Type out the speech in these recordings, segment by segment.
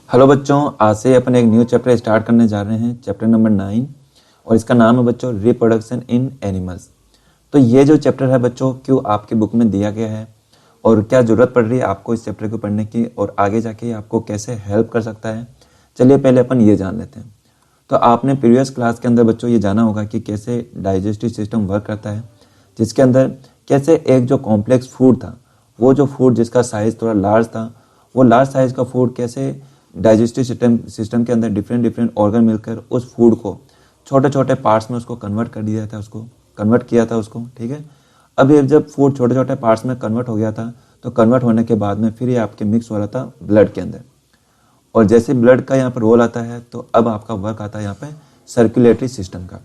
Hello बच्चों, आज से अपन एक न्यू चैप्टर स्टार्ट करने जा रहे हैं, चैप्टर नंबर 9। और इसका नाम है बच्चों रिप्रोडक्शन इन एनिमल्स। तो ये जो चैप्टर है बच्चों, क्यों आपकी बुक में दिया गया है और क्या ज़रूरत पड़ रही है आपको इस चैप्टर को पढ़ने की और आगे जाके ये आपको कैसे हेल्प कर सकता है, चलिए पहले अपन ये जान लेते हैं। तो आपने प्रीवियस क्लास के अंदर बच्चों ये जाना होगा कि कैसे डाइजेस्टिव सिस्टम वर्क करता है, जिसके अंदर कैसे एक जो कॉम्प्लेक्स फूड था, वो जो फूड जिसका साइज़ थोड़ा लार्ज था, वो लार्ज साइज़ का फूड कैसे डाइजेस्टिव सिस्टम के अंदर डिफरेंट ऑर्गन मिलकर उस फूड को छोटे छोटे पार्ट्स में उसको कन्वर्ट किया था उसको, ठीक है। अब ये जब फूड छोटे छोटे पार्ट्स में कन्वर्ट हो गया था, तो कन्वर्ट होने के बाद में फिर ये आपके मिक्स हो रहा था ब्लड के अंदर। और जैसे ब्लड का यहाँ पर रोल आता है, तो अब आपका वर्क आता है यहाँ पे सर्कुलेटरी सिस्टम का।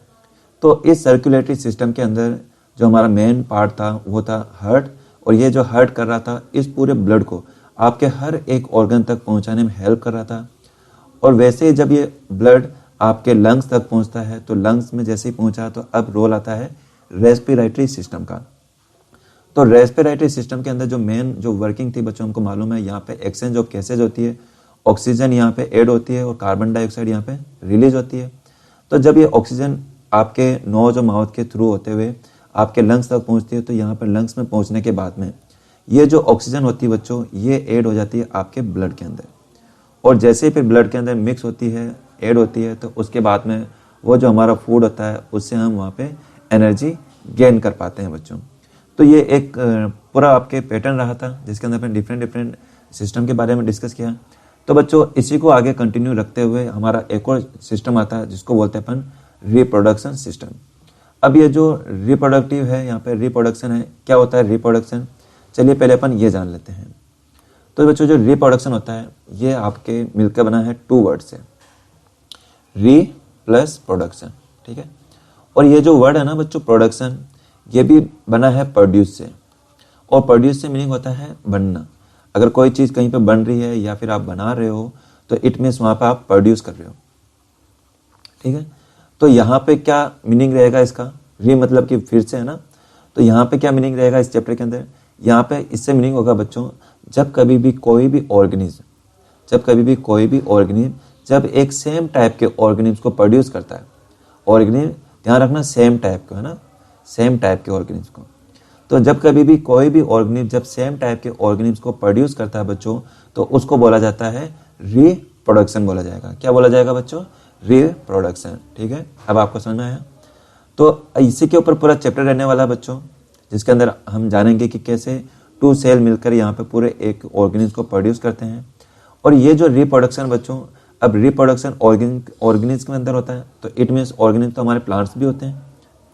तो इस सर्कुलेटरी सिस्टम के अंदर जो हमारा मेन पार्ट था वो था हार्ट, और ये जो हार्ट कर रहा था इस पूरे ब्लड को आपके हर एक ऑर्गन तक पहुंचाने में हेल्प कर रहा था। और वैसे ही जब ये ब्लड आपके लंग्स तक पहुंचता है, तो लंग्स में जैसे ही पहुंचा तो अब रोल आता है रेस्पिरेटरी सिस्टम का। तो रेस्पिरेटरी सिस्टम के अंदर जो मेन जो वर्किंग थी बच्चों, हमको मालूम है यहाँ पे एक्सचेंज ऑफ गैसेज होती है, ऑक्सीजन यहाँ पे ऐड होती है और कार्बन डाइऑक्साइड यहाँ पे रिलीज होती है। तो जब ये ऑक्सीजन आपके नोज और माउथ के थ्रू होते हुए आपके लंग्स तक पहुंचती है, तो यहाँ पर लंग्स में पहुंचने के बाद में ये जो ऑक्सीजन होती है बच्चों, ये ऐड हो जाती है आपके ब्लड के अंदर। और जैसे ही फिर ब्लड के अंदर मिक्स होती है, ऐड होती है, तो उसके बाद में वो जो हमारा फूड होता है उससे हम वहाँ पे एनर्जी गेन कर पाते हैं बच्चों। तो ये एक पूरा आपके पैटर्न रहा था, जिसके अंदर अपने डिफरेंट सिस्टम के बारे में डिस्कस किया। तो बच्चों इसी को आगे कंटिन्यू रखते हुए हमारा एक और सिस्टम आता है, जिसको बोलते हैं अपन रिप्रोडक्शन सिस्टम। अब ये जो रिप्रोडक्टिव है, यहाँ पे रिप्रोडक्शन है, क्या होता है रिप्रोडक्शन, चलिए पहले अपन ये जान लेते हैं। तो बच्चों जो रिप्रोडक्शन होता है, ये आपके मिलकर बना है 2 वर्ड से, री प्लस प्रोडक्शन, ठीक है। और ये जो वर्ड है ना बच्चों प्रोडक्शन, ये भी बना है प्रोड्यूस से, और प्रोड्यूस से मीनिंग होता है बनना। अगर कोई चीज़ कहीं पे बन रही है या फिर आप बना रहे हो, तो इट मीन्स वहाँ पे आप प्रोड्यूस कर रहे हो, ठीक है। तो यहाँ पे क्या मीनिंग रहेगा इसका, री मतलब कि फिर से है ना, तो यहाँ पे क्या मीनिंग रहेगा इस चैप्टर के अंदर, यहाँ पे इससे मीनिंग होगा बच्चों, जब कभी भी कोई भी ऑर्गेनिज्म जब एक सेम टाइप के ऑर्गेनिज्म को प्रोड्यूस करता है, ऑर्गेनिज्म ध्यान रखना सेम टाइप को है ना, सेम टाइप के ऑर्गेनिज्म को। तो जब कभी भी कोई भी ऑर्गेनिज्म जब सेम टाइप के ऑर्गेनिज्म को प्रोड्यूस करता है बच्चों, तो उसको बोला जाता है रिप्रोडक्शन बोला जाएगा। क्या बोला जाएगा बच्चों, रिप्रोडक्शन, ठीक है। अब आपको समझ में आया। तो इसी के ऊपर पूरा चैप्टर रहने वाला है बच्चों, जिसके अंदर हम जानेंगे कि कैसे 2 सेल मिलकर यहाँ पे पूरे एक ऑर्गेनिज्म को प्रोड्यूस करते हैं। और ये जो रिप्रोडक्शन बच्चों, अब रिप्रोडक्शन ऑर्गेनिज्म के अंदर होता है, तो इट मीन्स ऑर्गेनिज्म तो हमारे प्लांट्स भी होते हैं,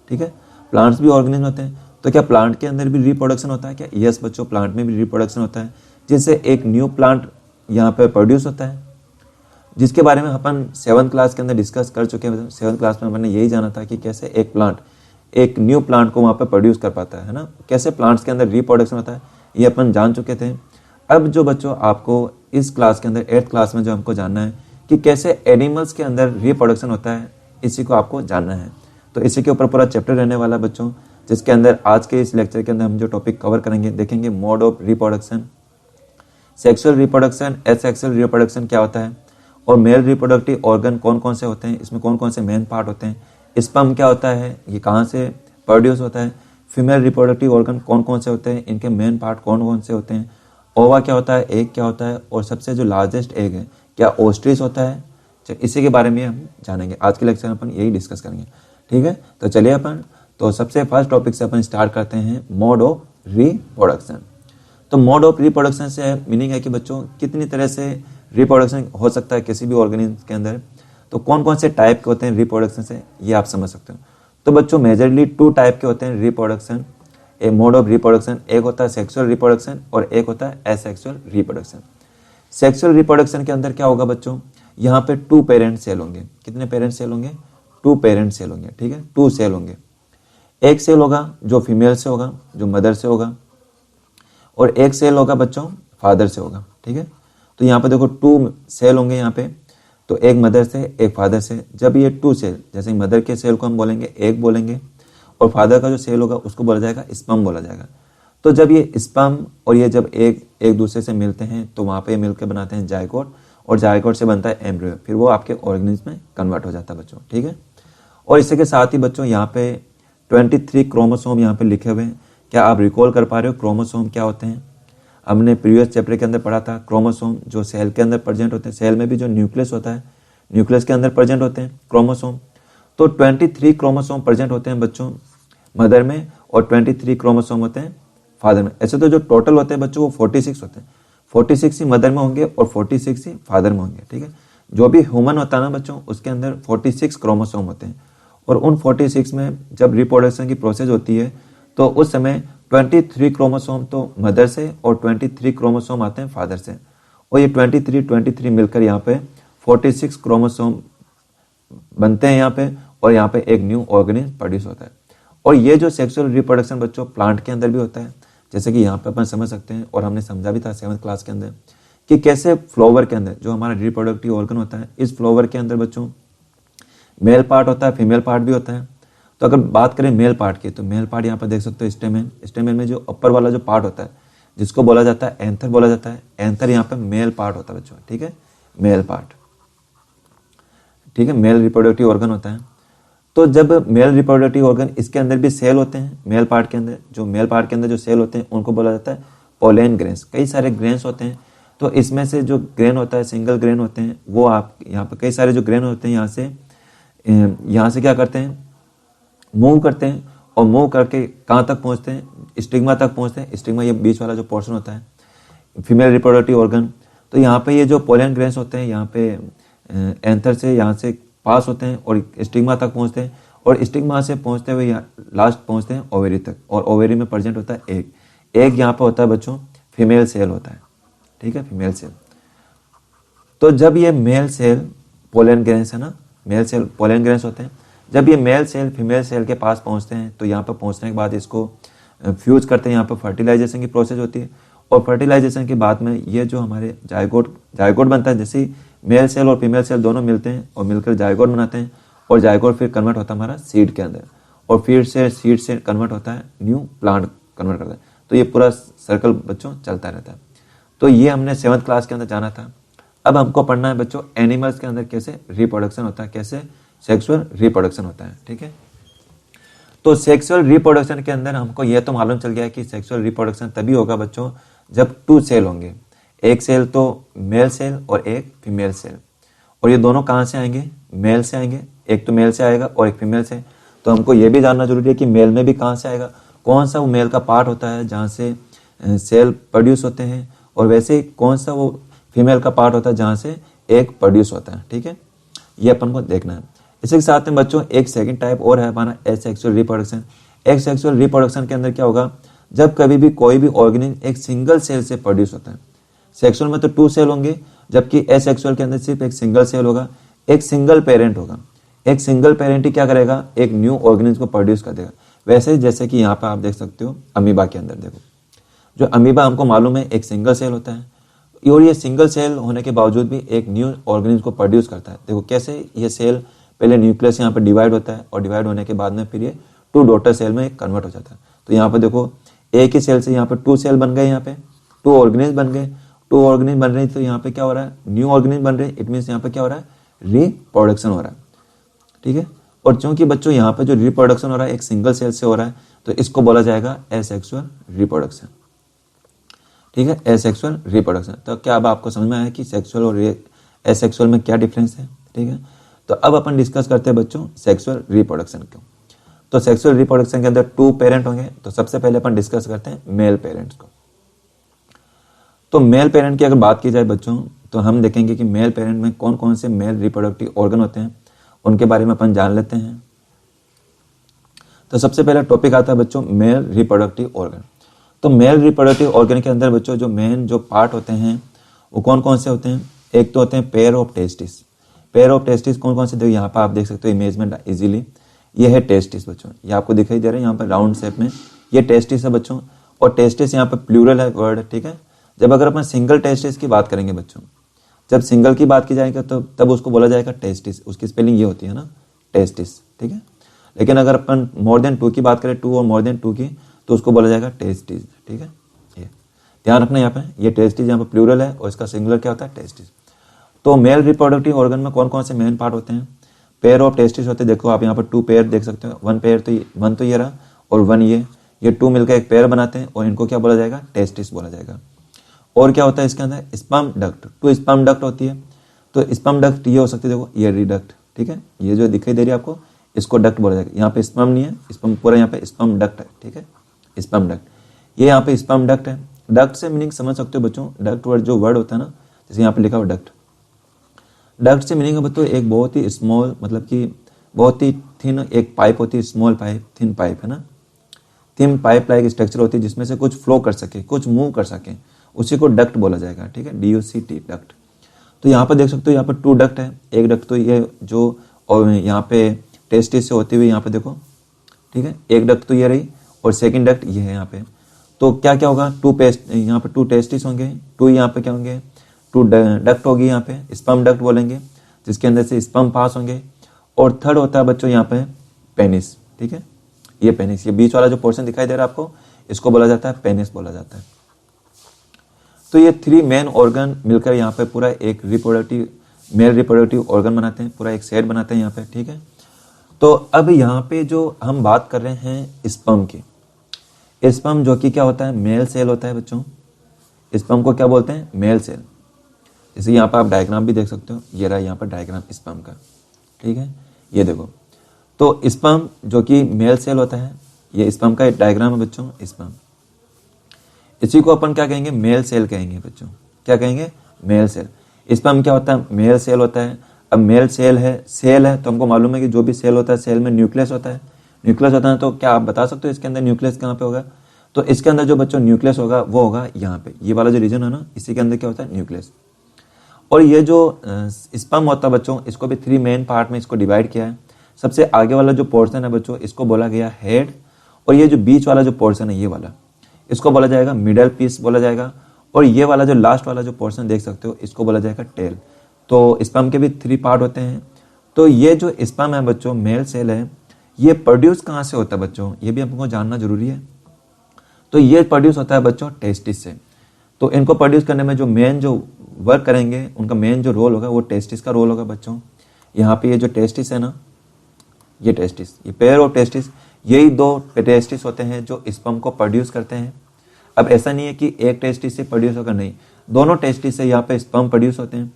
ठीक है, प्लांट्स भी ऑर्गेनिज्म होते हैं। तो क्या प्लांट के अंदर भी रिप्रोडक्शन होता है क्या, यस बच्चों, प्लांट में भी रिप्रोडक्शन होता है, जिससे एक न्यू प्लांट यहाँ पे प्रोड्यूस होता है, जिसके बारे में अपन 7th क्लास के अंदर डिस्कस कर चुके हैं। 7th क्लास में हमने यही जाना था कि कैसे एक प्लांट एक न्यू प्लांट को वहाँ पे प्रोड्यूस कर पाता है ना, कैसे प्लांट्स के अंदर रिप्रोडक्शन होता है, ये अपन जान चुके थे। अब जो बच्चों आपको इस क्लास के अंदर 8th क्लास में जो हमको जानना है कि कैसे एनिमल्स के अंदर रिप्रोडक्शन होता है, इसी को आपको जानना है। तो इसी के ऊपर पूरा चैप्टर रहने वाला बच्चों, जिसके अंदर आज के इस लेक्चर के अंदर हम जो टॉपिक कवर करेंगे, देखेंगे mode of reproduction, sexual reproduction, asexual reproduction क्या होता है, और मेल रिप्रोडक्टिव ऑर्गन कौन कौन से होते हैं, इसमें कौन कौन से मेन पार्ट होते हैं, स्पर्म क्या होता है, ये कहाँ से प्रोड्यूस होता है, फीमेल रिप्रोडक्टिव ऑर्गन कौन कौन से होते हैं, इनके मेन पार्ट कौन कौन से होते हैं, ओवा क्या होता है, एग क्या होता है, और सबसे जो लार्जेस्ट एग है क्या ओस्ट्रिच होता है, इसी के बारे में हम जानेंगे। आज के लेक्चर में अपन यही डिस्कस करेंगे, ठीक है। तो चलिए अपन तो सबसे फर्स्ट टॉपिक से अपन स्टार्ट करते हैं, मोड ऑफ रिप्रोडक्शन। तो मोड ऑफ रिप्रोडक्शन से मीनिंग है कि बच्चों कितनी तरह से रिप्रोडक्शन हो सकता है किसी भी ऑर्गेनिज्म के अंदर, तो कौन कौन से टाइप के होते हैं रिप्रोडक्शन से, ये आप समझ सकते हो। तो बच्चों मेजरली 2 टाइप के होते हैं reproduction, A mode of reproduction, एक होता है सेक्सुअल रिप्रोडक्शन और एक होता है एसेक्सुअल रिप्रोडक्शन। सेक्सुअल रिप्रोडक्शन के अंदर क्या होगा बच्चों, यहाँ पे 2 पेरेंट सेल होंगे। कितने पेरेंट सेल होंगे, 2 पेरेंट सेल होंगे, ठीक है, 2 सेल होंगे। एक सेल होगा जो फीमेल से होगा, जो मदर से होगा, और एक सेल होगा बच्चों फादर से होगा, ठीक है। तो यहाँ पे देखो 2 सेल होंगे यहाँ पे, तो एक मदर से एक फादर से। जब ये 2 सेल, जैसे मदर के सेल को हम बोलेंगे एग बोलेंगे, और फादर का जो सेल होगा उसको बोला जाएगा स्पर्म बोला जाएगा। तो जब ये स्पर्म और ये जब एक दूसरे से मिलते हैं, तो वहाँ पे मिलकर बनाते हैं जायगोट, और जायगोट से बनता है एम्ब्रियो, फिर वो आपके ऑर्गेनिज्म में कन्वर्ट हो जाता है बच्चों, ठीक है। और इसी के साथ ही बच्चों यहाँ पे 23 क्रोमोसोम यहाँ पे लिखे हुए हैं। क्या आप रिकॉल कर पा रहे हो क्रोमोसोम क्या होते हैं? हमने प्रीवियस चैप्टर के अंदर पढ़ा था क्रोमोसोम जो सेल के अंदर प्रेजेंट होते हैं, सेल में भी जो न्यूक्लियस होता है, न्यूक्लियस के अंदर प्रेजेंट होते हैं क्रोमोसोम। तो 23 क्रोमोसोम प्रेजेंट होते हैं बच्चों मदर में और 23 क्रोमोसोम होते हैं फादर में। ऐसे तो जो टोटल होते हैं बच्चों वो 46 होते हैं, 46 ही मदर में होंगे और 46 ही फादर में होंगे, ठीक है। जो भी ह्यूमन होता है ना बच्चों उसके अंदर 46 क्रोमोसोम होते हैं और उन 46 में जब रिप्रोडक्शन की प्रोसेस होती है तो उस समय 23 क्रोमोसोम तो मदर से और 23 क्रोमोसोम आते हैं फादर से, और ये 23 मिलकर यहाँ पे 46 क्रोमोसोम बनते हैं यहाँ पे, और यहाँ पे एक न्यू ऑर्गेनिज्म प्रोड्यूस होता है। और ये जो सेक्सुअल रिप्रोडक्शन बच्चों प्लांट के अंदर भी होता है, जैसे कि यहाँ पे अपन समझ सकते हैं और हमने समझा भी था 7th क्लास के अंदर कि कैसे फ्लावर के अंदर जो हमारा रिप्रोडक्टिव ऑर्गन होता है, इस फ्लावर के अंदर बच्चों मेल पार्ट होता है, फीमेल पार्ट भी होता है। तो अगर बात करें मेल पार्ट की तो मेल पार्ट यहाँ पर देख सकते हो स्टेमेन, स्टेमेन में जो ऊपर वाला जो पार्ट होता है जिसको बोला जाता है एंथर बोला जाता है, एंथर यहाँ पे मेल पार्ट होता है बच्चों, ठीक है, मेल पार्ट, ठीक है, मेल रिप्रोडक्टिव ऑर्गन होता है। तो जब मेल रिप्रोडक्टिव ऑर्गन इसके अंदर भी सेल होते हैं, मेल पार्ट के अंदर जो मेल पार्ट के अंदर जो सेल होते हैं उनको बोला जाता है पोलेन ग्रेन्स। कई सारे ग्रेन्स होते हैं, तो इसमें से जो ग्रेन होता है सिंगल ग्रेन होते हैं वो आप यहाँ पे कई सारे जो ग्रेन होते हैं यहाँ से क्या करते हैं मूव करते हैं और मूव करके कहाँ तक पहुँचते हैं, स्टिग्मा तक पहुँचते हैं। स्टिग्मा ये बीच वाला जो पोर्शन होता है फीमेल रिप्रोडक्टिव ऑर्गन। तो यहाँ पे ये जो पोलन ग्रेन्स होते हैं यहाँ पे एंथर से यहाँ से पास होते हैं और स्टिग्मा तक पहुँचते हैं, और स्टिग्मा से पहुँचते हुए यहाँ लास्ट पहुँचते हैं ओवेरी तक, और ओवेरी में प्रेजेंट होता है एग। एग यहाँ पे होता है बच्चों फीमेल सेल होता है, ठीक है, फीमेल सेल। तो जब ये मेल सेल पोलन ग्रेन्स है ना, मेल सेल पोलन ग्रेन्स होते हैं, जब ये मेल सेल फीमेल सेल के पास पहुँचते हैं तो यहाँ पर पहुँचने के बाद इसको फ्यूज करते हैं, यहाँ पर फर्टिलाइजेशन की प्रोसेस होती है, और फर्टिलाइजेशन के बाद में ये जो हमारे जायगोट बनता है, जैसे मेल सेल और फीमेल सेल दोनों मिलते हैं और मिलकर जायगोट बनाते हैं, और जायगोट फिर कन्वर्ट होता है हमारा सीड के अंदर, और फिर से सीड से कन्वर्ट होता है न्यू प्लांट कन्वर्ट करता है। तो ये पूरा सर्कल बच्चों चलता रहता है। तो ये हमने 7th क्लास के अंदर जाना था। अब हमको पढ़ना है बच्चों एनिमल्स के अंदर कैसे रिप्रोडक्शन होता है, कैसे सेक्सुअल रिप्रोडक्शन होता है, ठीक है। तो सेक्सुअल रिप्रोडक्शन के अंदर हमको यह तो मालूम चल गया कि सेक्सुअल रिप्रोडक्शन तभी होगा बच्चों जब 2 सेल होंगे, एक सेल तो मेल सेल और एक फीमेल सेल, और ये दोनों कहाँ से आएंगे, मेल से आएंगे, एक तो मेल से आएगा और एक फीमेल से। तो हमको ये भी जानना जरूरी है कि मेल में भी कहाँ से आएगा, कौन सा वो मेल का पार्ट होता है जहाँ से सेल प्रोड्यूस होते हैं, और वैसे कौन सा वो फीमेल का पार्ट होता है जहाँ से एग प्रोड्यूस होता है, ठीक है, ये अपन को देखना है। इसी के साथ में बच्चों एक सेकंड टाइप और है हमारा एसेक्सुअल रिप्रोडक्शन। एसेक्सुअल रिप्रोडक्शन के अंदर क्या होगा, जब कभी भी कोई भी ऑर्गेनिज्म एक सिंगल सेल से प्रोड्यूस होता है। सेक्सुअल में तो 2 सेल होंगे, जबकि एसेक्सुअल के अंदर सिर्फ एक सिंगल सेल होगा, एक सिंगल पेरेंट होगा। एक सिंगल पेरेंट ही क्या करेगा, एक न्यू ऑर्गेनिज्म को प्रोड्यूस कर देगा। वैसे जैसे कि यहाँ पर आप देख सकते हो अमीबा के अंदर, देखो जो अमीबा हमको मालूम है एक सिंगल सेल होता है, और ये सिंगल सेल होने के बावजूद भी एक न्यू ऑर्गेनिज्म को प्रोड्यूस करता है। देखो कैसे ये सेल पहले न्यूक्लियस यहाँ पे डिवाइड होता है, और डिवाइड होने के बाद में फिर ये 2 डॉटर सेल में कन्वर्ट हो जाता है। तो यहाँ पे देखो एक ही सेल से यहाँ पे 2 सेल बन गए, यहाँ पे 2 ऑर्गेनिज्म बन गए, 2 ऑर्गेनिज्म बन रहे हैं। तो यहाँ पे क्या हो रहा है, न्यू ऑर्गेनिज्म बन रहे हैं, इट मीन्स यहाँ पे क्या हो रहा है, रिप्रोडक्शन हो रहा है, ठीक है। और चूंकि बच्चों यहाँ पे जो रिप्रोडक्शन हो रहा है एक सिंगल सेल से हो रहा है, तो इसको बोला जाएगा एसेक्सुअल रिप्रोडक्शन, ठीक है, एसेक्सुअल रिप्रोडक्शन। तो क्या अब आपको समझ में आया कि सेक्सुअल और एसेक्सुअल में क्या डिफरेंस है, ठीक है। तो अब अपन डिस्कस करते हैं बच्चों सेक्सुअल रिप्रोडक्शन को। तो सेक्सुअल रिप्रोडक्शन के अंदर 2 पेरेंट होंगे। तो सबसे पहले अपन डिस्कस करते हैं मेल पेरेंट्स को। तो मेल पेरेंट की अगर बात की जाए बच्चों, तो हम देखेंगे कि मेल पेरेंट में कौन कौन से मेल रिप्रोडक्टिव ऑर्गन होते हैं, उनके बारे में अपन जान लेते हैं। तो सबसे पहला टॉपिक आता है बच्चों मेल रिप्रोडक्टिव ऑर्गन। तो मेल रिप्रोडक्टिव ऑर्गन के अंदर बच्चों जो मेन जो पार्ट होते हैं वो कौन कौन से होते हैं। एक तो होते हैं pair of testis. Pair of testis कौन कौन से, देखो यहाँ पर आप देख सकते हो इमेज में इजीली, ये है टेस्टिस बच्चों, ये आपको दिखाई दे रहा है यहाँ पर राउंड शेप में, ये टेस्टिस है बच्चों। और टेस्टिस यहाँ पर प्लूरल है वर्ड, ठीक है। जब अगर अपन सिंगल टेस्टिस की बात करेंगे बच्चों, जब सिंगल की बात की जाएगी तो तब उसको बोला जाएगा टेस्टिस, उसकी स्पेलिंग ये होती है ना टेस्टिस, ठीक है। लेकिन अगर अपन मोर देन 2 की बात करें, 2 और मोर देन 2 की, तो उसको बोला जाएगा टेस्टिस, ठीक है। ये ध्यान रखना यहाँ पे, ये टेस्टिस यहाँ पे प्लूरल है और इसका सिंगुलर क्या होता है टेस्टिस। तो मेल रिप्रोडक्टिव ऑर्गन में कौन कौन से मेन पार्ट होते हैं? पेयर ऑफ टेस्टिस होते हैं। देखो आप यहाँ पर 2 पेयर देख सकते हो, 1 पेयर तो 1 तो ये रहा और 1 ये 2 मिलकर एक पेयर बनाते हैं और इनको क्या बोला जाएगा? टेस्टिस बोला जाएगा। और क्या होता है इसके अंदर? स्पर्म डक्ट, 2 स्पर्म डक्ट होती है। तो स्पर्म डक्ट ये हो सकती है, देखो ये रिडक्ट, ठीक है, ये जो दिखाई दे रही है आपको इसको डक्ट बोला जाएगा। यहाँ पे स्पर्म नहीं है, स्पर्म पूरा यहाँ पे स्पर्म डक्ट है, ठीक है, स्पर्म डक्ट, ये यहाँ पे स्पर्म डक्ट है। डक्ट से मीनिंग समझ सकते हो बच्चों, डक्ट वर्ड जो वर्ड होता है ना, जैसे यहाँ पे लिखा हुआ डक्ट, डक्ट से मीनिंग है बच्चों एक बहुत ही स्मॉल, मतलब कि बहुत ही थिन एक पाइप होती है, स्मॉल पाइप, थिन पाइप है ना, थिन पाइप लाइक स्ट्रक्चर होती है जिसमें से कुछ फ्लो कर सके, कुछ मूव कर सके, उसी को डक्ट बोला जाएगा, ठीक है, DUCT डक्ट। तो यहाँ पर देख सकते हो यहाँ पर 2 डक्ट है, एक डक्ट तो ये जो और यहाँ पे टेस्टिस से होती हुई यहाँ पे देखो, ठीक है, एक डक्ट तो ये रही और सेकंड डक्ट ये है यहाँ पे। तो क्या क्या होगा? 2 पेस्ट यहाँ पे 2 टेस्टिस होंगे, 2 यहाँ पे क्या होंगे? 2 डक्ट होगी यहाँ पे, स्पर्म डक्ट बोलेंगे जिसके अंदर से स्पर्म पास होंगे। और थर्ड होता है बच्चों यहाँ पे पेनिस, ठीक है, ये पेनिस, ये बीच वाला जो पोर्शन दिखाई दे रहा है आपको, इसको बोला जाता है पेनिस बोला जाता है। तो ये 3 मेन ऑर्गन मिलकर यहाँ पे पूरा एक रिप्रोडक्टिव मेल रिप्रोडक्टिव ऑर्गन बनाते हैं, पूरा एक सेट बनाते हैं यहाँ पे, ठीक है। तो अब यहाँ पे जो हम बात कर रहे हैं स्पर्म की, स्पर्म जो कि क्या होता है? मेल सेल होता है बच्चों। स्पर्म को क्या बोलते हैं? Male cell. जैसे यहाँ पर आप डायग्राम भी देख सकते हो, ये रहा यहाँ पर डायग्राम स्पर्म का, ठीक है, ये देखो। तो स्पर्म जो कि मेल सेल होता है, ये स्पर्म का एक डायग्राम है बच्चों, स्पर्म, इसी को अपन क्या कहेंगे? मेल सेल कहेंगे बच्चों। क्या कहेंगे? Mail cell. स्पर्म क्या होता है? मेल सेल होता है। अब मेल सेल है तो हमको मालूम है कि जो भी सेल होता है सेल में न्यूक्लियस होता है, न्यूक्लियस होता है। तो क्या आप बता सकते हो इसके अंदर न्यूक्लियस कहाँ पे होगा? तो इसके अंदर जो बच्चों न्यूक्लियस होगा वो होगा यहाँ पे, ये वाला जो रीजन है ना, इसी के अंदर क्या होता है? न्यूक्लियस। और ये जो स्पर्म होता है बच्चों, इसको भी 3 मेन पार्ट में इसको डिवाइड किया है। सबसे आगे वाला जो पोर्शन है बच्चों, इसको बोला गया हेड, और ये जो बीच वाला जो पोर्शन है ये वाला, इसको बोला जाएगा मिडल पीस बोला जाएगा। और ये वाला जो लास्ट वाला जो पोर्शन देख सकते हो, इसको बोला जाएगा टेल। तो स्पर्म के भी 3 पार्ट होते हैं। तो ये जो स्पर्म है बच्चों, मेल सेल है, ये प्रोड्यूस कहाँ से होता है बच्चों? ये भी हमको जानना जरूरी है। तो ये प्रोड्यूस होता है बच्चों टेस्टिस से। तो इनको प्रोड्यूस करने में जो मेन जो वर्क करेंगे, उनका मेन जो रोल होगा वो टेस्टिस का रोल होगा बच्चों। यहाँ पे ये जो टेस्टिस है ना, ये टेस्टिस, ये पेयर ऑफ टेस्टिस, यही 2 टेस्टिस होते हैं जो स्पर्म को प्रोड्यूस करते हैं। अब ऐसा नहीं है कि एक टेस्टिस से प्रोड्यूस होगा, नहीं, दोनों टेस्टिस से यहाँ पे स्पर्म प्रोड्यूस होते हैं।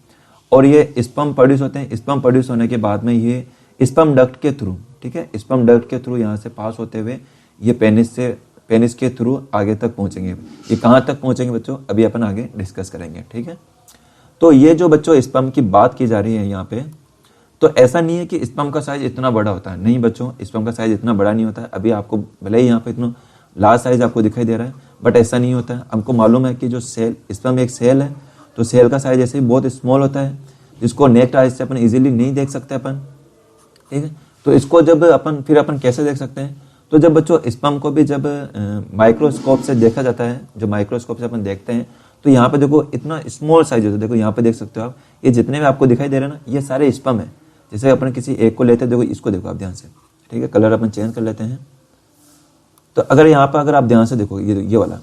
और ये स्पर्म प्रोड्यूस होते हैं, स्पर्म प्रोड्यूस होने के बाद में ये स्पर्म डक्ट के थ्रू, ठीक है, स्पर्म डक्ट के थ्रू यहाँ से पास होते हुए ये पेनिस के थ्रू आगे तक पहुंचेंगे। ये कहाँ तक पहुंचेंगे बच्चों, अभी अपन आगे डिस्कस करेंगे, ठीक है। तो ये जो बच्चों स्पर्म की बात की जा रही है यहाँ पे, तो ऐसा नहीं है कि स्पर्म का साइज इतना बड़ा होता है, नहीं बच्चों, स्पर्म का साइज इतना बड़ा नहीं होता है। अभी आपको भले ही यहाँ पे इतना लार्ज साइज आपको दिखाई दे रहा है, बट ऐसा नहीं होता है। हमको मालूम है कि जो सेल, स्पर्म एक सेल है, तो सेल का साइज ऐसे ही बहुत स्मॉल होता है, जिसको नेक्ड आइज से अपन इजीली नहीं देख सकते अपन, ठीक है। तो इसको जब फिर अपन कैसे देख सकते हैं? तो जब बच्चों स्पर्म को भी जब माइक्रोस्कोप से देखा जाता है, जो माइक्रोस्कोप से अपन देखते हैं, तो यहाँ पे देखो इतना स्मॉल साइज होता है। देखो यहाँ पे देख सकते हो आप, ये जितने भी आपको दिखाई दे रहे हैं ना, ये सारे स्पर्म है। जैसे अपन किसी एक को लेते हैं, देखो इसको देखो आप ध्यान से, ठीक है, कलर अपन चेंज कर लेते हैं। तो अगर यहाँ पर अगर आप ध्यान से देखो, ये वाला,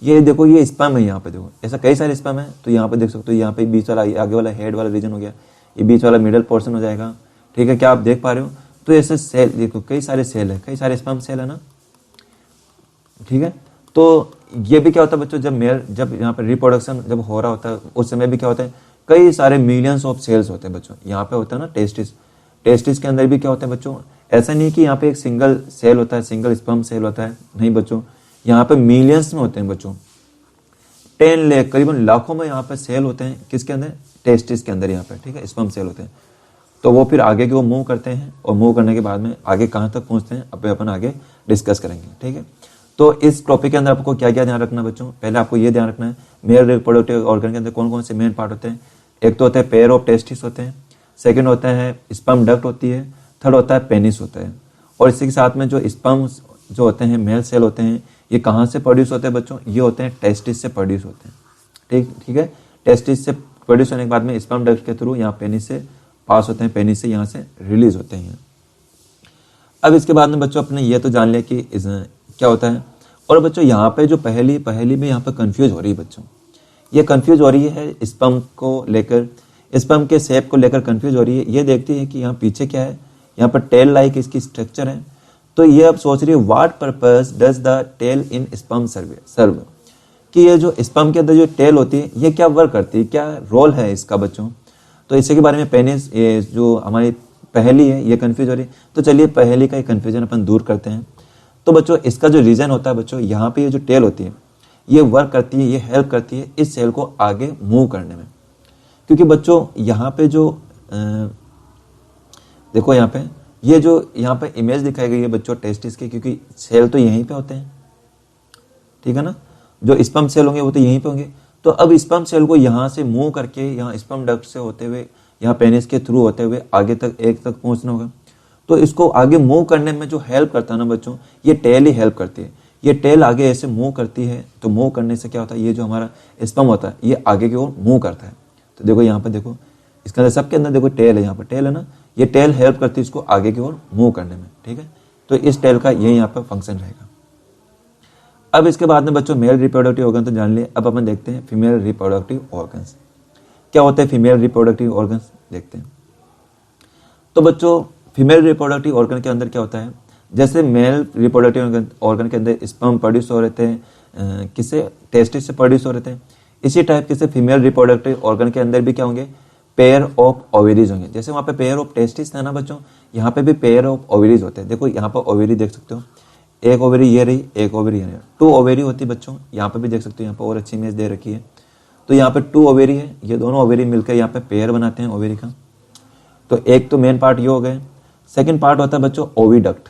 ये देखो ये स्पर्म है, यहाँ पे देखो ऐसा कई सारे स्पर्म है। तो यहाँ पे देख सकते हो, यहाँ पे बीच वाला, आगे वाला हेड वाला रीजन हो गया, ये बीच वाला मिडल पोर्शन हो जाएगा, ठीक है, क्या आप देख पा रहे हो? तो ऐसे सेल देखो, कई सारे सेल है, कई सारे स्पर्म सेल है ना, ठीक है। तो ये भी क्या होता है बच्चों, जब यहाँ पे रिप्रोडक्शन जब हो रहा होता है, उस समय भी क्या होता है, कई सारे मिलियंस ऑफ सेल्स होते हैं बच्चों। यहाँ पे होता है ना टेस्टिस के अंदर भी क्या होता है बच्चों, ऐसा नहीं कि यहाँ पे एक सिंगल सेल होता है, सिंगल स्पर्म सेल होता है, नहीं बच्चों, यहाँ पे मिलियंस में होते हैं बच्चों, 10 लाख, करीबन लाखों में यहाँ पे सेल होते हैं। किसके अंदर? टेस्टिस के अंदर यहाँ पे, ठीक है, स्पर्म सेल होते हैं। तो वो फिर आगे के वो मूव करते हैं, और मूव करने के बाद में आगे कहाँ तक पहुँचते हैं अपन आगे डिस्कस करेंगे, ठीक है। तो इस टॉपिक के अंदर आपको क्या क्या ध्यान रखना है बच्चों? पहले आपको ये ध्यान रखना है मेल रिप्रोडक्टिव ऑर्गन के अंदर कौन कौन से मेन पार्ट होते हैं। एक तो होता है पेयर ऑफ टेस्टिस होते हैं, सेकंड होता है स्पर्म डक्ट होती है, थर्ड होता है पेनिस होता है। और इसी के साथ में जो स्पर्म जो होते हैं, मेल सेल होते हैं, ये कहाँ से प्रोड्यूस होते हैं बच्चों? ये होते हैं टेस्टिस से प्रोड्यूस होते हैं, ठीक है। टेस्टिस से प्रोड्यूस होने के बाद में स्पर्म डक्ट के थ्रू यहाँ पेनिस से पास होते हैं, पेनिस से यहाँ से रिलीज होते हैं। अब इसके बाद में बच्चों अपने ये तो जान लिया कि क्या होता है। और बच्चों यहाँ पे जो पहली में यहाँ पे कंफ्यूज हो रही है बच्चों, ये कंफ्यूज हो रही है स्पर्म को लेकर। स्पर्म के शेप को लेकर कंफ्यूज हो रही है। ये देखती है कि यहाँ पीछे क्या है, यहाँ पर टेल लाइक इसकी स्ट्रक्चर है। तो ये अब सोच रही है what purpose does the tail in sperm serve, कि ये जो स्पर्म के अंदर जो टेल होती है ये क्या वर्क करती है, क्या रोल है इसका बच्चों। तो इसी के बारे में पेनिस, ये जो हमारी पहेली है, ये कंफ्यूज हो रही है। तो चलिए पहेली का ये कंफ्यूजन अपन दूर करते हैं। तो बच्चों इसका जो रीजन होता है बच्चों, यहाँ पे ये जो टेल होती है ये वर्क करती है, ये हेल्प करती है इस सेल को आगे मूव करने में। क्योंकि बच्चों यहाँ पे जो देखो यहाँ पे ये जो यहाँ पे इमेज दिखाई गई है बच्चों टेस्टिस के, क्योंकि सेल तो यहीं पे होते हैं, ठीक है ना। जो स्पर्म सेल होंगे वो तो यहीं पे होंगे। तो अब स्पर्म सेल को यहाँ से मूव करके यहाँ स्पर्म डक्ट से होते हुए यहाँ पेनिस के थ्रू होते हुए आगे तक एग तक पहुँचना होगा। तो इसको आगे मूव करने में जो हेल्प करता है ना बच्चों, ये टेल ही हेल्प करती है। ये टेल आगे ऐसे मूव करती है, तो मूव करने से क्या होता है, ये जो हमारा स्पर्म होता है ये आगे की ओर मूव करता है। तो देखो यहाँ पर देखो इसके अंदर, सबके अंदर देखो टेल है, यहाँ पर टेल है ना, ये टेल हेल्प करती है इसको आगे की ओर मूव करने में, ठीक है। तो इस टेल का ये यहाँ पर फंक्शन रहेगा। अब इसके बाद में बच्चों मेल रिप्रोडक्टिव ऑर्गन तो जान लिए। अब अपन देखते हैं फीमेल रिप्रोडक्टिव ऑर्गन्स। क्या होते हैं फीमेल रिप्रोडक्टिव ऑर्गन्स, देखते हैं। तो बच्चों फीमेल रिप्रोडक्टिव ऑर्गन के अंदर क्या होता है, जैसे मेल रिप्रोडक्टिव ऑर्गन के अंदर स्पर्म प्रोड्यूस हो रहे थे, किससे, टेस्टिस से प्रोड्यूस हो रहे थे, इसी टाइप के से फीमेल रिप्रोडक्टिव ऑर्गन के अंदर भी क्या होंगे, पेयर ऑफ ओवेरीज होंगे। जैसे वहाँ पे पेयर ऑफ टेस्टिस था ना बच्चों, यहाँ पे भी पेयर ऑफ ओवेरीज होते हैं। देखो यहाँ पर ओवेरी देख सकते हो, एक ओवेरी ये रही, एक ओवेरी ये रही, 2 ओवेरी होती है बच्चों। यहाँ पे भी देख सकते हो, यहाँ पर और अच्छी इमेज दे रखी है। तो यहाँ पे 2 ओवेरी है, ये दोनों ओवेरी मिलकर यहाँ पे पेयर बनाते हैं ओवेरी का। तो एक तो मेन पार्ट ये हो गए। सेकंड पार्ट होता है बच्चों ओविडक्ट।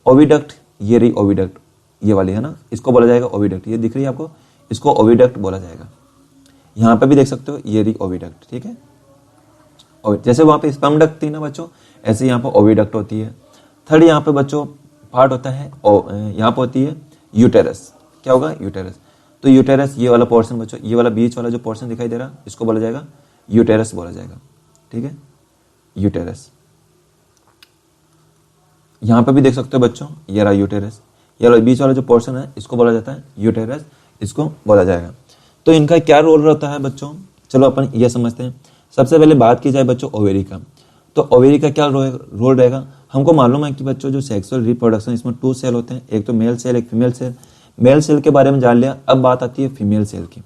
ओविडक्ट ये रही ओविडक्ट, ये वाली है ना, इसको बोला जाएगा ओविडक्ट। ये दिख रही है आपको, इसको ओविडक्ट बोला जाएगा। यहाँ पे भी देख सकते हो ये रही ओविडक्ट, ठीक है। और जैसे वहाँ पे स्पर्म डक्ट थी ना बच्चों, ऐसे यहाँ पर ओविडक्ट होती है। थर्ड यहाँ पे बच्चों पार्ट होता है, यहाँ पे होती है यूटेरस। क्या होगा, यूटेरस। तो यूटेरस ये वाला पोर्शन बच्चों, ये वाला बीच वाला जो पोर्शन दिखाई दे रहा है, इसको बोला जाएगा यूटेरस बोला जाएगा, ठीक है, यूटेरस। यहाँ पे भी देख सकते हो बच्चों, ये रहा यूटेरस, ये वाला बीच वाला जो पोर्शन है इसको बोला जाता है यूटेरस, इसको बोला जाएगा। तो इनका क्या रोल रहता है बच्चों, चलो अपन ये समझते हैं। सबसे पहले बात की जाए बच्चों ओवेरी का, तो ओवेरी का क्या रोल रहेगा। हमको मालूम है कि बच्चों जो सेक्सुअल रिप्रोडक्शन, इसमें 2 सेल होते हैं, एक तो मेल सेल, एक फीमेल सेल। मेल सेल के बारे में जान लिया, अब बात आती है फीमेल सेल की।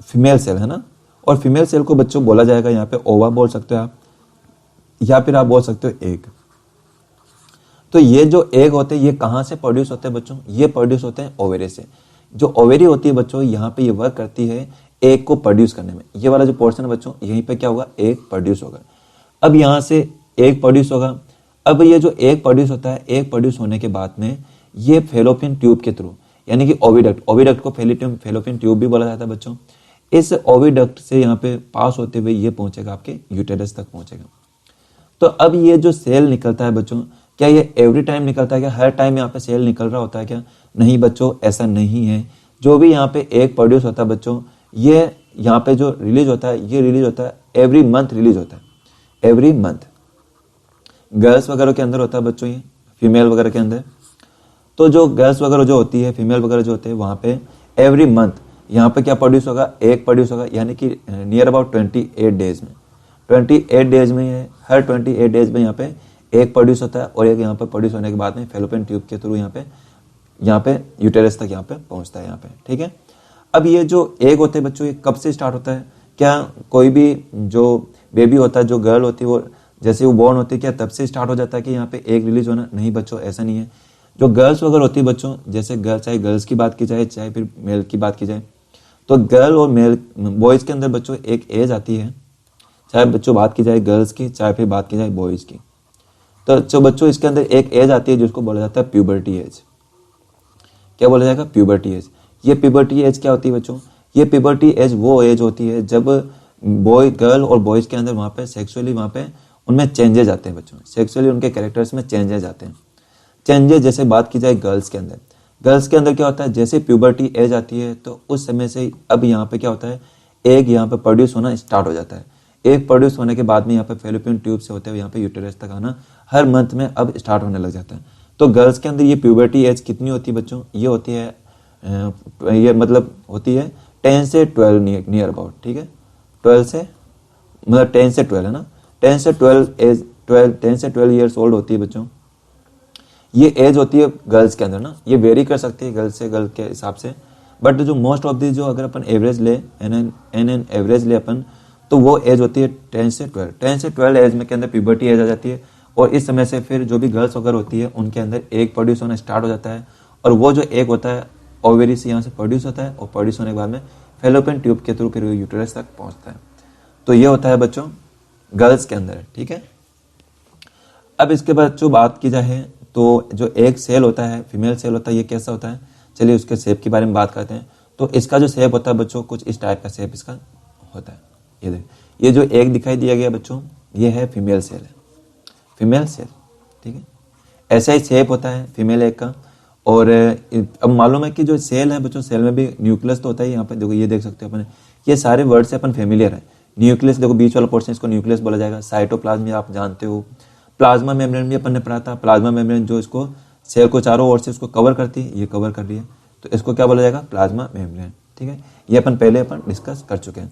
फीमेल सेल है ना, और फीमेल सेल को बच्चों बोला जाएगा यहाँ पे ओवा बोल सकते हो आप, या फिर आप बोल सकते हो एग। तो ये जो एग होते हैं ये कहाँ से प्रोड्यूस होते हैं बच्चों, ये प्रोड्यूस होते हैं ओवेरी से। जो ओवेरी होती है बच्चों, यहाँ पे ये वर्क करती है एग को प्रोड्यूस करने में। ये वाला जो पोर्शन है बच्चों, यहीं पे क्या होगा, एग प्रोड्यूस होगा। अब यहाँ से एग प्रोड्यूस होगा। अब ये जो एग प्रोड्यूस होता है, एग प्रोड्यूस होने के बाद में ये फेलोपियन ट्यूब के थ्रू, यानी कि ओविडक्ट, ओविडक्ट को फेलोपियन ट्यूब भी बोला जाता है बच्चों। इस ओविडक्ट से यहाँ पे पास होते हुए ये पहुंचेगा आपके यूटेरस तक पहुंचेगा। तो अब ये जो सेल निकलता है बच्चों, क्या ये एवरी टाइम निकलता है, क्या हर टाइम यहाँ पे सेल निकल रहा होता है क्या, नहीं बच्चों, ऐसा नहीं है। जो भी यहाँ पे एग प्रोड्यूस होता है बच्चों, ये यहाँ पे जो रिलीज होता है, ये रिलीज होता है एवरी मंथ, रिलीज होता है एवरी मंथ। गर्ल्स वगैरह के अंदर होता है बच्चों, ये फीमेल वगैरह के अंदर। तो जो गर्ल्स वगैरह जो होती है, फीमेल वगैरह जो होते हैं, वहाँ पे एवरी मंथ यहाँ पे क्या प्रोड्यूस होगा, एग प्रोड्यूस होगा, यानी कि नियर अबाउट 28 डेज में, 28 डेज में है, हर 28 डेज में यहाँ पे एग प्रोड्यूस होता है। और एक यहाँ पे प्रोड्यूस होने के बाद में फेलोपियन ट्यूब के थ्रू यहाँ पे यूटेरस तक यहाँ पे पहुँचता है यहाँ पे, ठीक है। अब ये जो एग होते हैं बच्चों, ये कब से स्टार्ट होता है, क्या कोई भी जो बेबी होता है, जो गर्ल होती है, वो जैसे वो बॉर्न होती है, क्या तब से स्टार्ट हो जाता है कि यहाँ पे एग रिलीज होना, नहीं बच्चों, ऐसा नहीं है। जो गर्ल्स वगैरह होती है बच्चों, जैसे चाहे गर्ल्स की बात की जाए, चाहे फिर मेल की बात की जाए, तो गर्ल और मेल बॉयज़ के अंदर बच्चों एक एज आती है, चाहे बच्चों बात की जाए गर्ल्स की, चाहे फिर बात की जाए बॉयज़ की। तो जो बच्चों इसके अंदर एक एज आती है जिसको बोला जाता है प्यूबर्टी एज। क्या बोला जाएगा, प्यूबर्टी एज। ये प्यूबर्टी एज क्या होती है बच्चों, ये प्यूबर्टी एज वो एज होती है जब बॉय, गर्ल और बॉयज़ के अंदर वहाँ पे सेक्सुअली, वहाँ पे उनमें चेंजेज आते हैं बच्चों, सेक्सुअली उनके कैरेक्टर्स में चेंजेज आते हैं। चेंजेस जैसे बात की जाए गर्ल्स के अंदर, गर्ल्स के अंदर क्या होता है, जैसे प्यूबर्टी एज आती है तो उस समय से अब यहाँ पे क्या होता है, एग यहाँ पे प्रोड्यूस होना स्टार्ट हो जाता है। एग प्रोड्यूस होने के बाद में यहाँ पे फेलोपियन ट्यूब से होते हुए यहाँ पे यूटेरस तक आना हर मंथ में अब स्टार्ट होने लग जाता है। तो गर्ल्स के अंदर ये प्यूबर्टी एज कितनी होती है बच्चों, ये होती है ये मतलब होती है 10 से 12 नियर अबाउट, ठीक है, 12 से मतलब 10 से 12 है ना, 10 से 12 ईयर्स ओल्ड होती है बच्चों। ये एज होती है गर्ल्स के अंदर ना, ये वेरी कर सकती है गर्ल्स से गर्ल के हिसाब से, बट जो मोस्ट ऑफ दी जो अगर अपन एवरेज ले एन एवरेज ले अपन, तो वो एज होती है 10 से 12 एज में के अंदर प्यूबर्टी एज आ जाती है। और इस समय से फिर जो भी गर्ल्स वगैरह होती है उनके अंदर एग प्रोड्यूस होना स्टार्ट हो जाता है, और वो जो एग होता है ओवेरी से यहाँ से प्रोड्यूस होता है, और प्रोड्यूस होने के बाद में फेलोपियन ट्यूब के थ्रू फिर यूटेरस तक पहुँचता है। तो ये होता है बच्चों गर्ल्स के अंदर, ठीक है। अब इसके बाद जो बात की जाए तो जो एक सेल होता है, फीमेल सेल होता है, ये कैसा होता है, चलिए उसके शेप के बारे में बात करते हैं। तो इसका जो शेप होता है बच्चों, कुछ इस टाइप का शेप इसका होता है। ये देखिए, ये जो एक दिखाई दिया गया बच्चों, ये है फीमेल सेल है, फीमेल सेल, ठीक है। ऐसा ही शेप होता है फीमेल एग का। और अब मालूम है कि जो सेल है बच्चों, सेल में भी न्यूक्लियस तो होता है। यहाँ पे देखो, ये देख सकते हो अपन, ये सारे वर्ड से अपन फेमिलियर है। न्यूक्लियस देखो, बीच वाला पोर्शन इसको न्यूक्लियस बोला जाएगा। साइटोप्लाज्म आप जानते हो। प्लाज्मा मेम्ब्रेन भी अपन ने पढ़ा था। प्लाज्मा मेम्ब्रेन जो इसको सेल को चारों ओर से इसको कवर करती है, ये कवर कर रही है, तो इसको क्या बोला जाएगा, प्लाज्मा मेम्ब्रेन, ठीक है। ये अपन पहले डिस्कस कर चुके हैं।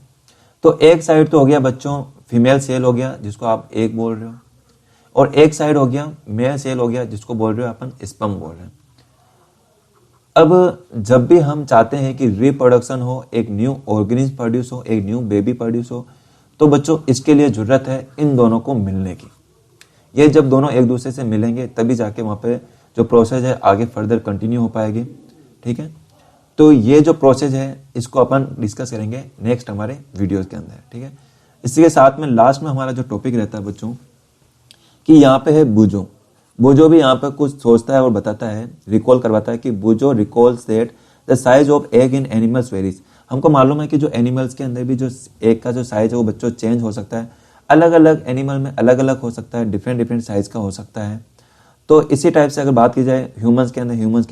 तो एक साइड तो हो गया बच्चों फीमेल सेल हो गया, जिसको आप एग बोल रहे हो, और एक साइड हो गया मेल सेल हो गया, जिसको बोल रहे हो अपन स्पर्म बोल रहे हैं। अब जब भी हम चाहते हैं कि रिप्रोडक्शन हो, एक न्यू ऑर्गेनिज्म प्रोड्यूस हो, एक न्यू बेबी प्रोड्यूस हो, तो बच्चों इसके लिए जरूरत है इन दोनों को मिलने की। ये जब दोनों एक दूसरे से मिलेंगे तभी जाके वहाँ पे जो प्रोसेस है आगे फर्दर कंटिन्यू हो पाएगी, ठीक है। तो ये जो प्रोसेस है इसको अपन डिस्कस करेंगे नेक्स्ट हमारे वीडियोस के अंदर, ठीक है। इसी के साथ में लास्ट में हमारा जो टॉपिक रहता है बच्चों, कि यहाँ पे है बुजो। बुजो भी यहाँ पे कुछ सोचता है और बताता है, रिकॉल करवाता है कि बुजो recalls that the size of egg in animals varies. हमको मालूम है कि जो एनिमल्स के अंदर भी जो एग का जो साइज है वो बच्चों चेंज हो सकता है, अलग अलग एनिमल में अलग अलग हो सकता है, डिफरेंट साइज का हो सकता है। तो इसी टाइप से अगर बात की जाए ह्यूमंस के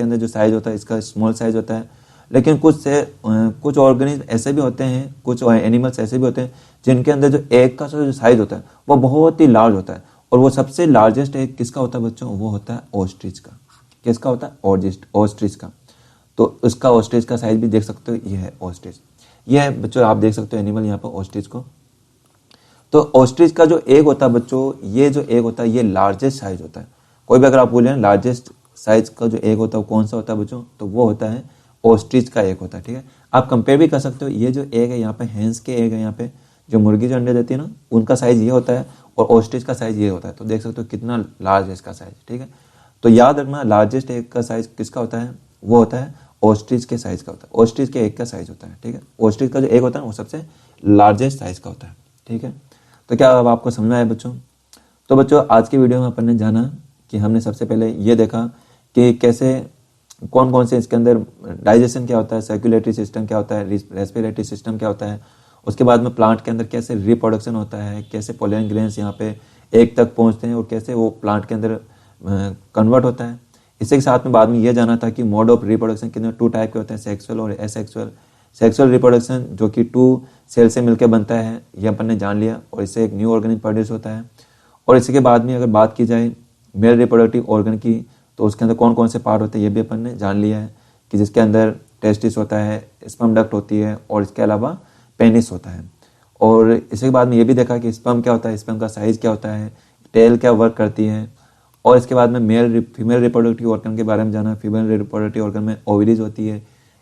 अंदर जो साइज होता है इसका स्मॉल साइज होता है, लेकिन कुछ ऑर्गेनिज्म ऐसे भी होते हैं, कुछ एनिमल्स ऐसे भी होते हैं जिनके अंदर जो एग का जो साइज होता है वो बहुत ही लार्ज होता है। और वो सबसे लार्जेस्ट एग किसका होता है बच्चों, वो होता है ऑस्ट्रिच का। किसका होता है, ऑस्ट्रिच का। तो उसका ऑस्ट्रिच का साइज भी देख सकते हो, ये है ऑस्ट्रिच। ये है बच्चों, आप देख सकते हो एनिमल यहाँ पर ऑस्ट्रिच को। तो ऑस्ट्रिच का जो एग होता है बच्चों, ये जो एग होता है ये लार्जेस्ट साइज होता है। कोई भी अगर आप बोले लार्जेस्ट साइज का जो एग होता है वो कौन सा होता है बच्चों, तो वो होता है ऑस्ट्रिच का एग होता है, ठीक है। आप कंपेयर भी कर सकते हो, ये जो एग है यहाँ पे हेंस के एग है, यहाँ पे जो मुर्गी जो अंडे देती है ना, उनका साइज ये होता है और ऑस्ट्रिच का साइज ये होता है। तो देख सकते हो कितना लार्ज है इसका साइज, ठीक है। तो याद रखना, लार्जेस्ट एग का साइज किसका होता है, वो होता है ऑस्ट्रिच के साइज का होता है, ऑस्ट्रिच के एग का साइज होता है, ठीक है। ऑस्ट्रिच का जो एग होता है वो सबसे लार्जेस्ट साइज का होता है, ठीक है। तो क्या अब आपको समझ में आया बच्चों? तो बच्चों आज की वीडियो में अपन ने जाना कि हमने सबसे पहले ये देखा कि कैसे कौन कौन से इसके अंदर डाइजेशन क्या होता है, सर्कुलेटरी सिस्टम क्या होता है, रेस्पिरेटरी सिस्टम क्या होता है। उसके बाद में प्लांट के अंदर कैसे रिप्रोडक्शन होता है, कैसे पोलन ग्रेन्स यहाँ पे एग तक पहुँचते हैं और कैसे वो प्लांट के अंदर कन्वर्ट होता है। इसी के साथ में बाद में ये जाना था कि मोड ऑफ रिप्रोडक्शन के अंदर 2 टाइप के होते हैं, सेक्सुअल और एसेक्सुअल। सेक्सुअल रिप्रोडक्शन जो कि 2 सेल से मिलकर बनता है, ये अपन ने जान लिया, और इससे एक न्यू ऑर्गेनिज्म प्रोड्यूस होता है। और इसी के बाद में अगर बात की जाए मेल रिप्रोडक्टिव ऑर्गन की, तो उसके अंदर कौन कौन से पार्ट होते हैं ये भी अपन ने जान लिया है, कि जिसके अंदर टेस्टिस होता है, स्पर्म डक्ट होती है, और इसके अलावा पेनिस होता है। और इसी के बाद में ये भी देखा कि स्पर्म क्या होता है, स्पर्म का साइज़ क्या होता है, टेल क्या वर्क करती है। और इसके बाद में फीमेल रिप्रोडक्टिव ऑर्गन के बारे में जाना। फीमेल रिप्रोडक्टिव ऑर्गन में ओवरीज होती है,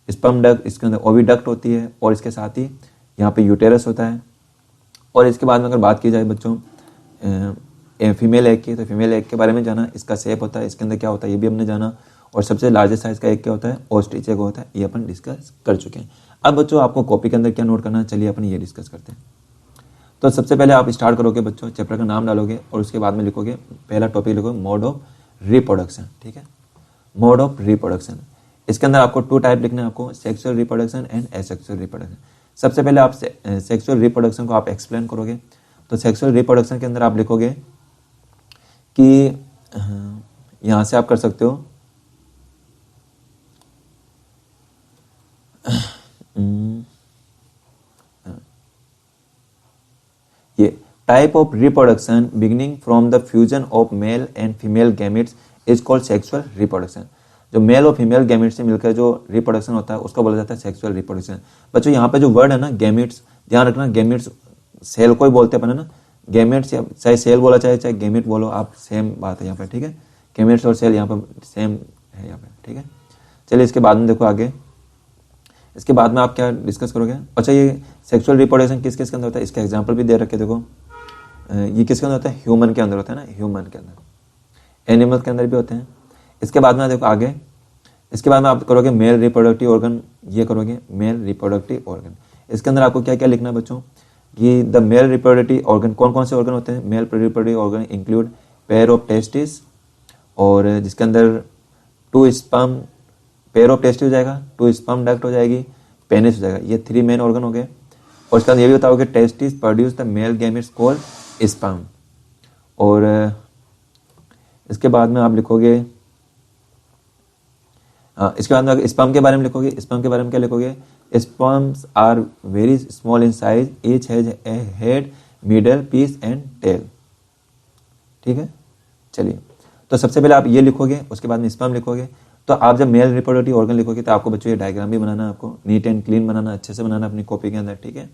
स्पर्म डक्ट, इसके अंदर ओविडक्ट होती है, और इसके साथ ही यहाँ पे यूटेरस होता है। और इसके बाद में अगर बात की जाए बच्चों फीमेल एग की, तो फीमेल एग के बारे में जाना, इसका शेप होता है, इसके अंदर क्या होता है ये भी हमने जाना। और सबसे लार्जेस्ट साइज का एग क्या होता है, ऑस्ट्रिच एग होता है, ये अपन डिस्कस कर चुके हैं। अब बच्चों आपको कॉपी के अंदर क्या नोट करना है, चलिए अपन ये डिस्कस करते हैं। तो सबसे पहले आप स्टार्ट करोगे बच्चों, चैप्टर का नाम डालोगे और उसके बाद में लिखोगे, पहला टॉपिक लिखोगे मोड ऑफ रिप्रोडक्शन, ठीक है। मोड ऑफ रिप्रोडक्शन, इसके अंदर आपको 2 टाइप लिखना है आपको, sexual reproduction and asexual reproduction. सबसे पहले आप सेक्सुअल रिप्रोडक्शन को आप एक्सप्लेन करोगे। तो सेक्सुअल रिप्रोडक्शन के अंदर आप लिखोगे कि यहाँ से आप कर सकते हो ये type of reproduction beginning from the fusion of male and female gametes is called sexual reproduction. जो मेल और फीमेल गैमेट्स से मिलकर जो रिप्रोडक्शन होता है उसको बोला जाता है सेक्सुअल रिप्रोडक्शन। बच्चों यहाँ पे जो वर्ड है ना गैमेट्स, ध्यान रखना, गैमेट्स सेल को ही बोलते अपन है ना, गैमेट्स, चाहे सेल बोला चाहे गैमेट बोलो आप, सेम बात है यहाँ पे, ठीक है। गैमेट्स और सेल यहाँ पर सेम है यहाँ पे, ठीक है। चलिए इसके बाद में देखो आगे, इसके बाद में आप क्या डिस्कस करोगे। अच्छा, ये सेक्सुअल रिप्रोडक्शन किस किस के अंदर होता है, इसका एग्जांपल भी दे रखे, देखो ये किसके अंदर होता है, ह्यूमन के अंदर होता है ना, ह्यूमन के अंदर, एनिमल के अंदर भी होते हैं। इसके बाद में देखो आगे, इसके बाद में आप करोगे मेल रिप्रोडक्टिव ऑर्गन, ये करोगे मेल रिप्रोडक्टिव ऑर्गन। इसके अंदर आपको क्या क्या लिखना है बच्चों, कि द मेल रिप्रोडक्टिव ऑर्गन, कौन कौन से ऑर्गन होते हैं, male reproductive organ include pair of testis, और जिसके अंदर 2 स्पर्म, पेयर ऑफ टेस्टिस हो जाएगा, 2 स्पर्म डक्ट हो जाएगी, पेनिस हो जाएगा, ये 3 मेन ऑर्गन हो गए। और इसके अंदर ये भी बताओगे testis produce the male gametes called sperm. और इसके बाद में आप लिखोगे, इसके बाद में स्पर्म के बारे में लिखोगे। स्पर्म के बारे में क्या लिखोगे, sperms are very small in size, each has a head, middle piece and tail, ठीक है। चलिए, तो सबसे पहले आप ये लिखोगे, उसके बाद में स्पर्म लिखोगे। तो आप जब मेल रिप्रोडक्टिव ऑर्गन लिखोगे तो आपको बच्चों ये डायग्राम भी बनाना है, आपको नीट एंड क्लीन बनाना, अच्छे से बनाना अपनी कॉपी के अंदर, ठीक है।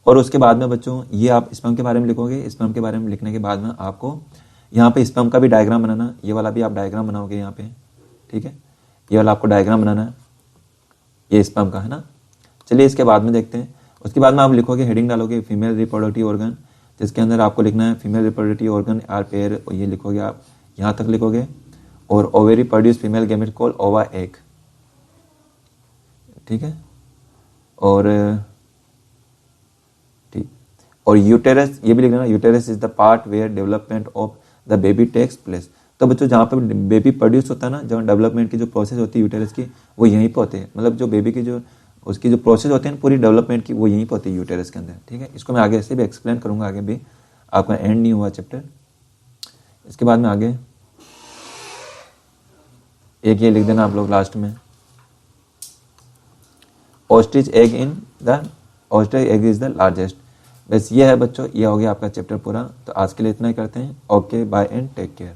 और उसके बाद में बच्चों ये आप स्पर्म के बारे में लिखोगे। स्पर्म के बारे में लिखने के बाद में आपको यहाँ पे स्पर्म का भी डायग्राम बनाना, ये वाला भी आप डायग्राम बनाओगे यहाँ पे, ठीक है। ये वाला आपको डायग्राम बनाना है, ये स्पर्म का है ना। चलिए इसके बाद में देखते हैं। उसके बाद में आप लिखोगे, हेडिंग डालोगे फीमेल रिप्रोडक्टिव ऑर्गन, जिसके अंदर आपको लिखना है female reproductive organ are pair, ये लिखोगे आप, यहाँ तक लिखोगे। और ovary produce female gamete called ova egg, ठीक है। और ठीक, और यूटेरस ये भी लिखना, uterus is the part where development of the baby takes place. तो बच्चों जहाँ पे बेबी प्रोड्यूस होता है ना, जहाँ डेवलपमेंट की जो प्रोसेस होती है यूटेरस की, वो यहीं पे होते हैं। मतलब जो बेबी की जो उसकी जो प्रोसेस होती है ना पूरी डेवलपमेंट की, वो यहीं पे होती है यूटेरस के अंदर, ठीक है। इसको मैं आगे से भी एक्सप्लेन करूंगा, आगे भी आपका एंड नहीं हुआ चैप्टर। इसके बाद में आगे एक ये लिख देना आप लोग लास्ट में, ostrich egg is the largest. बस ये है बच्चों, ये हो गया आपका चैप्टर पूरा। तो आज के लिए इतना ही करते हैं। Okay, bye and take care.